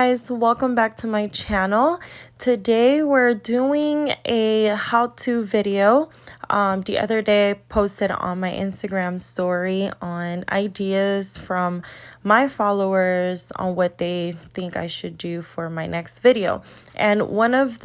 guys, welcome back to my channel. Today we're doing a how-to video. The other day I posted on my Instagram story on ideas from my followers on what they think I should do for my next video. And one of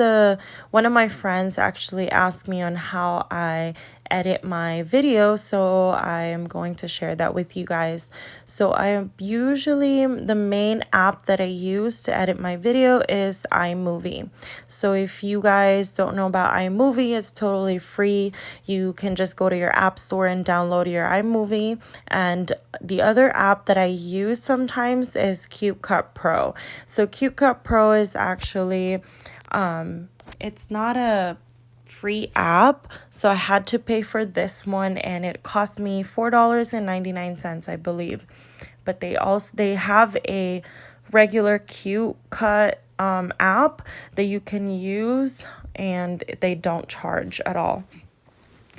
my friends actually asked me on how I edit my video, so I am going to share that with you guys. So I usually, the main app that I use to edit my video is iMovie. So if you guys don't know about iMovie, it's totally free. You can just go to your app store and download your iMovie. And the other app that I use sometimes is CuteCut Pro. So CuteCut Pro is actually it's not a free app, so I had to pay for this one, and it cost me $4.99, I believe. But they have a regular CuteCut app that you can use, and they don't charge at all.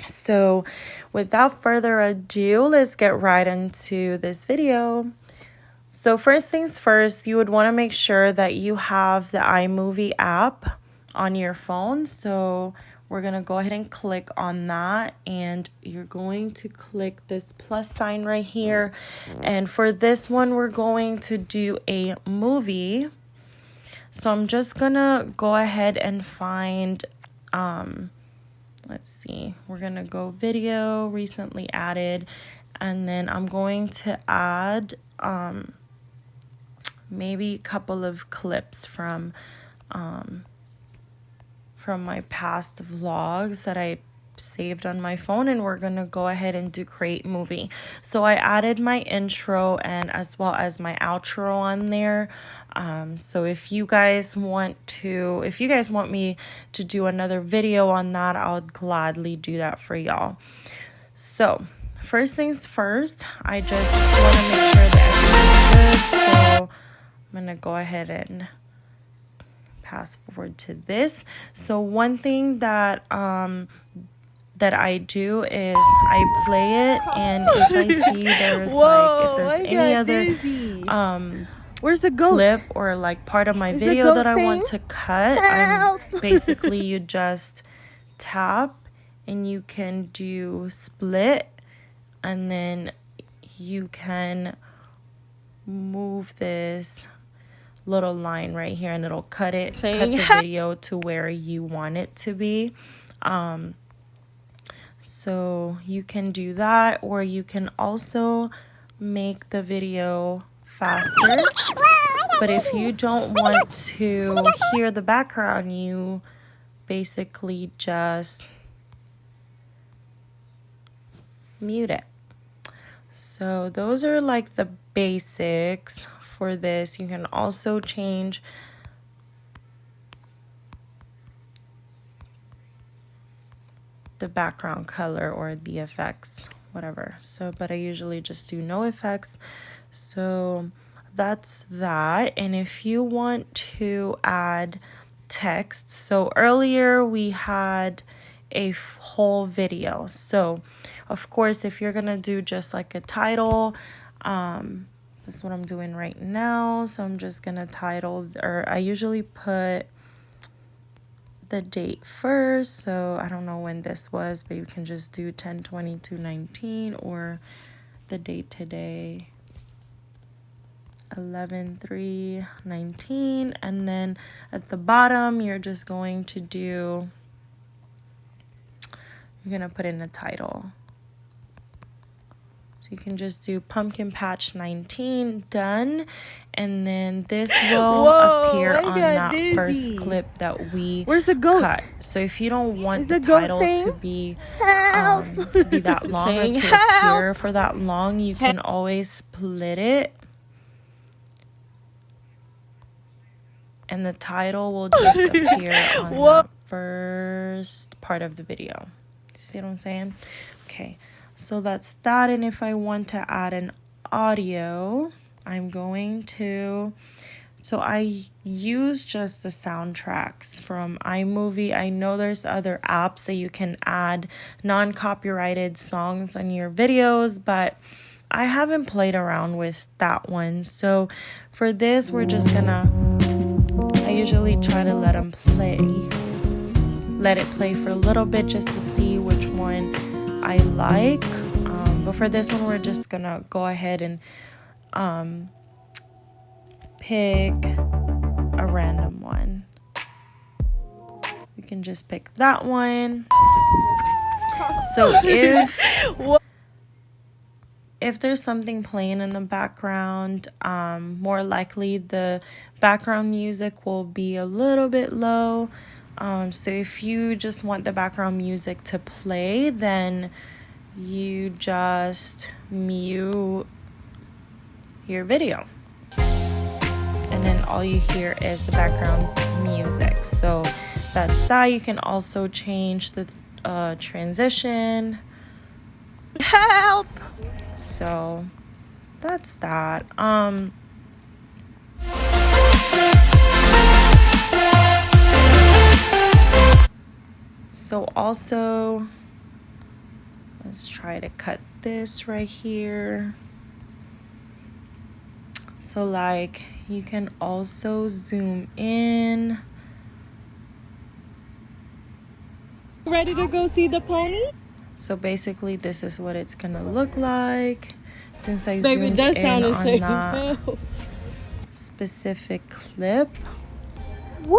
So without further ado, let's get right into this video. So first things first, you would want to make sure that you have the iMovie app on your phone. So we're going to go ahead and click on that, and you're going to click this plus sign right here. And for this one, we're going to do a movie. So I'm just going to go ahead and find, let's see, we're going to go video, recently added, and then I'm going to add maybe a couple of clips from my past vlogs that I saved on my phone, and we're gonna go ahead and do create movie. So I added my intro and as well as my outro on there. So if you guys want me to do another video on that, I'll gladly do that for y'all. So first things first, I just want to make sure that everything's good. So I'm gonna go ahead and fast forward to this. So one thing that I do is I play it, and if I see there's if there's any other where's the goat? clip or like part of my video that I want to cut, basically you just tap and you can do split, and then you can move this little line right here, and it'll cut the video to where you want it to be. So you can do that, or you can also make the video faster. But if you don't want to hear the background, you basically just mute it. So those are like the basics for this. You can also change the background color or the effects, whatever. So but I usually just do no effects. So that's that. And if you want to add text, so earlier we had a whole video. So of course, if you're gonna do just like a title, this is what I'm doing right now. So I'm just gonna title, or I usually put the date first. So I don't know when this was, but you can just do 10/22/19, or the date today, 11/3/19. And then at the bottom, you're just going to do, you're gonna put in a title. So you can just do Pumpkin Patch 19, done. And then this will appear on that first clip that we cut. So if you don't want the title to be that long, or to appear for that long, you can always split it, and the title will just appear on that first part of the video. See what I'm saying? Okay. So that's that. And if I want to add an audio, I'm going to, so I use just the soundtracks from iMovie. I know there's other apps that you can add non-copyrighted songs on your videos, but I haven't played around with that one. So for this, we're just gonna usually try to let it play for a little bit just to see which one I like. But for this one, we're just gonna go ahead and pick a random one. We can just pick that one. So if there's something playing in the background, more likely the background music will be a little bit low. So if you just want the background music to play, then you just mute your video. And then all you hear is the background music. So that's that. You can also change the transition. Help! So that's that. So also, let's try to cut this right here. So like you can also zoom in. Ready to go see the pony? So basically this is what it's gonna look like since I zoomed in on that specific clip. Woo!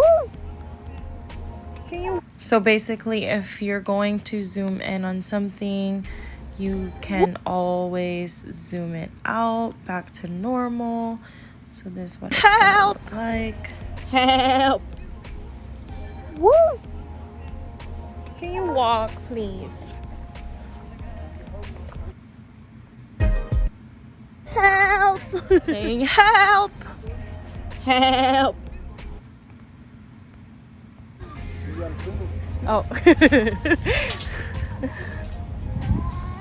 So basically if you're going to zoom in on something, you can always zoom it out back to normal. So this is what it's gonna look like. Help! Woo! Can you walk, please? Help! Saying help! Help! Oh.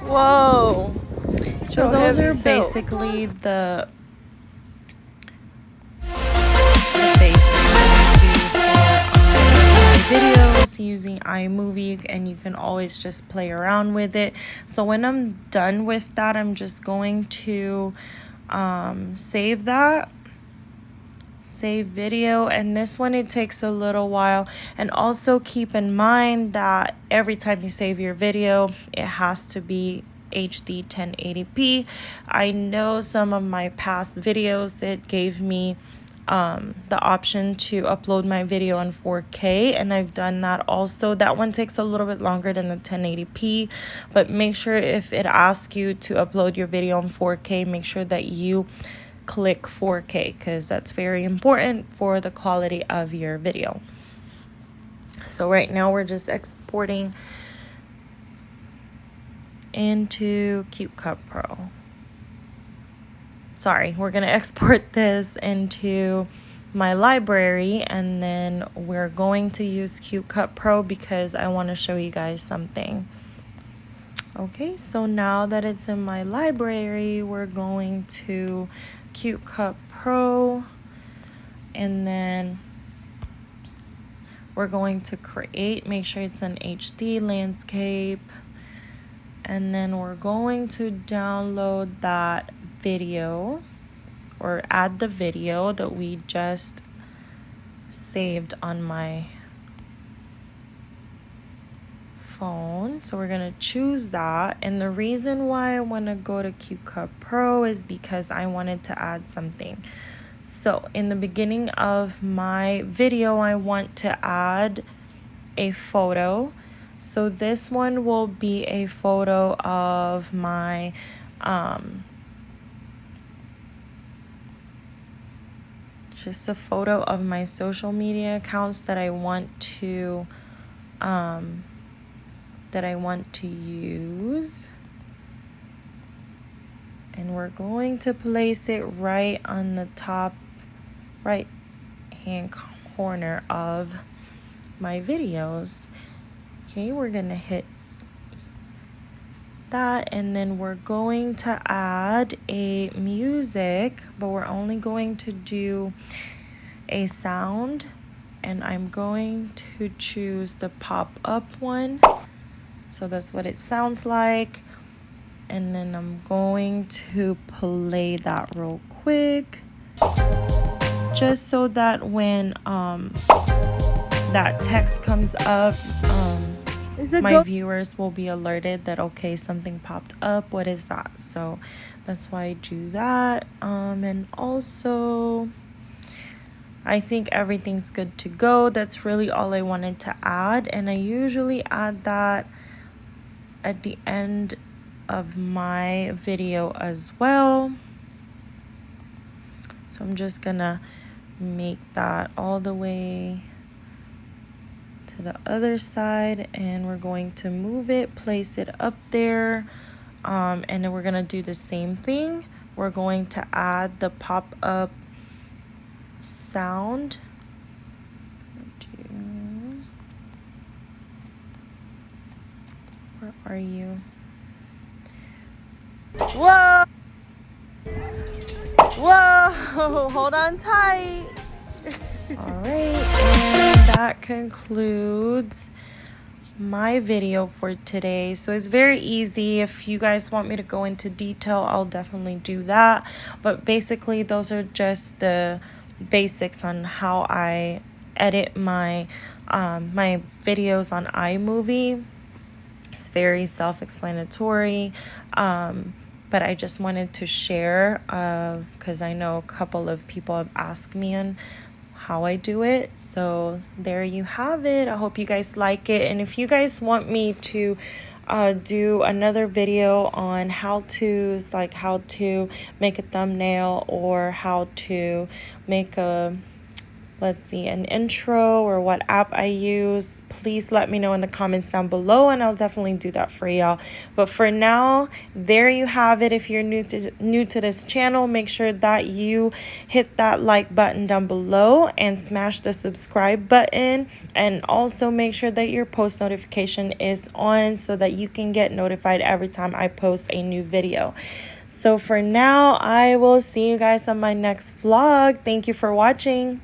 Whoa. So those are basically the basics that I do for my videos using iMovie, and you can always just play around with it. So when I'm done with that, I'm just going to save that. Save video, and this one it takes a little while. And also keep in mind that every time you save your video, it has to be HD 1080p. I know some of my past videos, it gave me the option to upload my video in 4K, and I've done that also. That one takes a little bit longer than the 1080p, but make sure if it asks you to upload your video in 4K, make sure that you click 4K, because that's very important for the quality of your video. So right now we're just exporting into CapCut Pro. Sorry, we're gonna export this into my library, and then we're going to use CapCut Pro because I want to show you guys something. Okay, so now that it's in my library, we're going to CapCut Pro, and then we're going to create, make sure it's an HD landscape, and then we're going to download that video or add the video that we just saved on my phone. So we're gonna choose that, and the reason why I want to go to CapCut Pro is because I wanted to add something. So in the beginning of my video, I want to add a photo. So this one will be a photo of my just a photo of my social media accounts that I want to use, and we're going to place it right on the top right hand corner of my videos. Okay, we're gonna hit that, and then we're going to add a music, but we're only going to do a sound, and I'm going to choose the pop-up one. So that's what it sounds like, and then I'm going to play that real quick. just so that when that text comes up, my viewers will be alerted that, okay, something popped up. What is that? So that's why I do that. And also, I think everything's good to go. That's really all I wanted to add. And I usually add that at the end of my video as well. So I'm just gonna make that all the way to the other side, and we're going to move it, place it up there, and then we're gonna do the same thing. We're going to add the pop-up sound. Where are you? Whoa! Whoa! Hold on tight. All right, and that concludes my video for today. So it's very easy. If you guys want me to go into detail, I'll definitely do that. But basically, those are just the basics on how I edit my my videos on iMovie. It's very self-explanatory. But I just wanted to share because I know a couple of people have asked me on how I do it. So there you have it. I hope you guys like it. And if you guys want me to do another video on how-tos, like how to make a thumbnail or how to make a, let's see, an intro, or what app I use, please let me know in the comments down below, and I'll definitely do that for y'all. But for now, there you have it. If you're new to this channel, make sure that you hit that like button down below and smash the subscribe button, and also make sure that your post notification is on so that you can get notified every time I post a new video. So for now, I will see you guys on my next vlog. Thank you for watching.